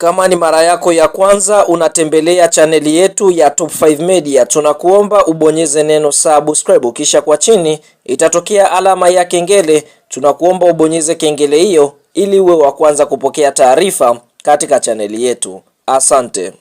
Kama ni mara yako ya kwanza unatembelea chaneli yetu ya Top 5 Media, tunakuomba ubonyeze neno subscribe, kisha kwa chini itatokea alama ya kengele. Tunakuomba ubonyeze kengele hiyo ili uwe wa kwanza kupokea taarifa katika chaneli yetu. Asante.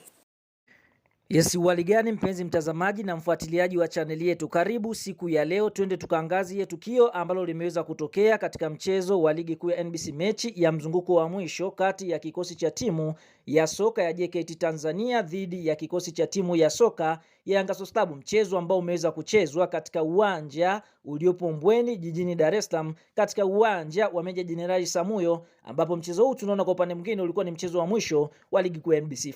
Yes, wali gani mpenzi mtazamaji na mfuatiliaji wa chaneli yetu, karibu siku ya leo twende tukaangazie tukio ambalo limeweza kutokea katika mchezo wa ligi kuu ya NBC, mechi ya mzunguko wa mwisho kati ya kikosi cha timu ya soka ya JKT Tanzania dhidi ya kikosi cha timu ya soka ya Yanga Sports, mchezo ambao umeweza kuchezwa katika uwanja uliopo Mbweni jijini Dar es Salaam, katika uwanja wa Meja Jenerali Samuyo, ambapo mchezo huu tunaona kwa upande mwingine ulikuwa ni mchezo wa mwisho wa ligi kuu ya NBC.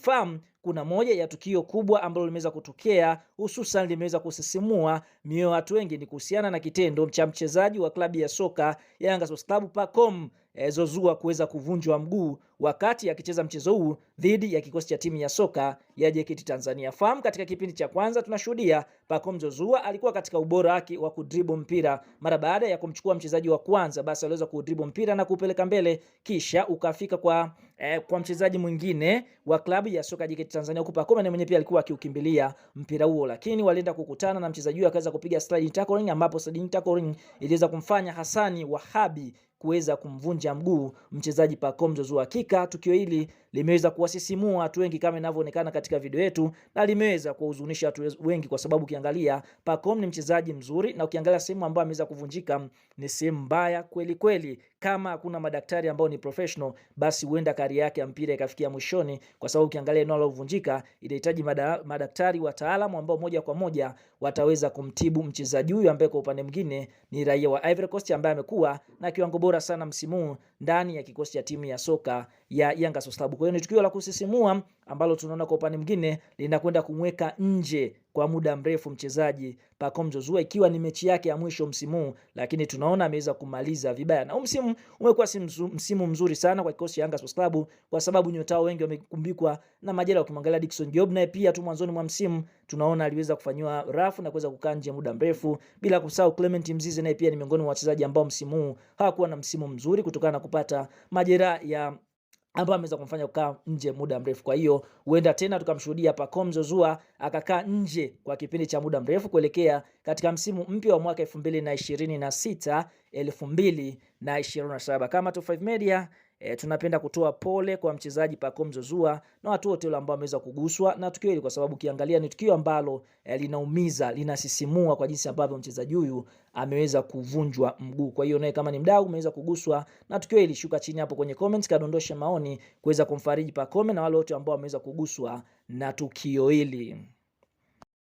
Kuna moja ya tukio kubwa ambalo limeweza kutokea, hususan limeweza kusisimua mioyo watu wengi, ni kuhusiana na kitendo cha mchezaji wa klabu ya soka ya Yanga Sports Pacome Zouzoua kuweza kuvunjwa mguu wakati akicheza mchezo huu dhidi ya kikosi cha timu ya soka ya JKT Tanzania. Katika kipindi cha kwanza tunashuhudia Pacome Zouzoua alikuwa katika ubora wake wa kudribble mpira. Mara baada ya kumchukua mchezaji wa kwanza, basi aliweza kudribble mpira na kupeleka mbele, kisha ukafika kwa mchezaji mwingine wa klabu ya soka JKT Tanzania, huko Pacome na mwenyewe pia alikuwa akiukimbilia mpira huo, lakini walienda kukutana na mchezaji huyo akaweza kupiga sliding tackling, ambapo sliding tackling iliweza kumfanya Hassani Wahabi kuweza kumvunja mguu mchezaji Pacome Zouzoua. Hakika tukio hili limeweza kuwasisimua watu wengi kama inavyoonekana katika video yetu, na limeweza kuhuzunisha watu wengi, kwa sababu ukiangalia Pacome ni mchezaji mzuri, na ukiangalia sehemu ambayo ameweza kuvunjika ni sehemu mbaya kweli kweli. Kama hakuna madaktari ambao ni professional, basi huenda kari yake ya mpira ikafikia mwishoni, kwa sababu ukiangalia eneo lilovunjika inahitaji madaktari wataalamu ambao moja kwa moja wataweza kumtibu mchezaji huyu, ambaye kwa upande mwingine ni raia wa Ivory Coast, ambaye amekuwa na kiwango bora sana msimu ndani ya kikosi cha timu ya soka ya Yanga Sports. Kwa hiyo ni tukio la kusisimua ambalo tunaona kwa upande mwingine linakwenda kumweka nje kwa muda mrefu mchezaji Pacome Zouzoua, ikiwa ni mechi yake ya mwisho msimu, lakini tunaona ameweza kumaliza vibaya. Na msimu umekuwa si msimu mzuri sana kwa kikosi cha Yanga Sports, kwa sababu nyota wengi wamekumbikwa na majeraha. Ukimwangalia Dickson Job, naye pia tu mwanzoni mwa msimu tunaona aliweza kufanywa rafu na kuweza kukaa nje muda mrefu, bila kusahau Clement Mzize, naye pia ni miongoni mwa wachezaji ambao msimu huu hawakuwa na msimu mzuri kutokana na kupata majeraha ya ambao ameweza kumfanya kukaa nje muda mrefu. Kwa hiyo huenda tena tukamshuhudia Pacome Zouzoua akakaa nje kwa kipindi cha muda mrefu kuelekea katika msimu mpya wa mwaka 2026 2027. Kama Top 5 Media tunapenda kutoa pole kwa mchezaji Pacome Zouzoua na watu wote wale ambao wameweza kuguswa na tukio hili, kwa sababu ukiangalia ni tukio ambalo linaumiza, linasisimua kwa jinsi ambavyo mchezaji huyu ameweza kuvunjwa mguu. Kwa hiyo naye kama ni mdau umeweza kuguswa na tukio hili, shuka chini hapo kwenye comments kadondosha maoni kuweza kumfariji Pacome na wale wote ambao wameweza kuguswa na tukio hili.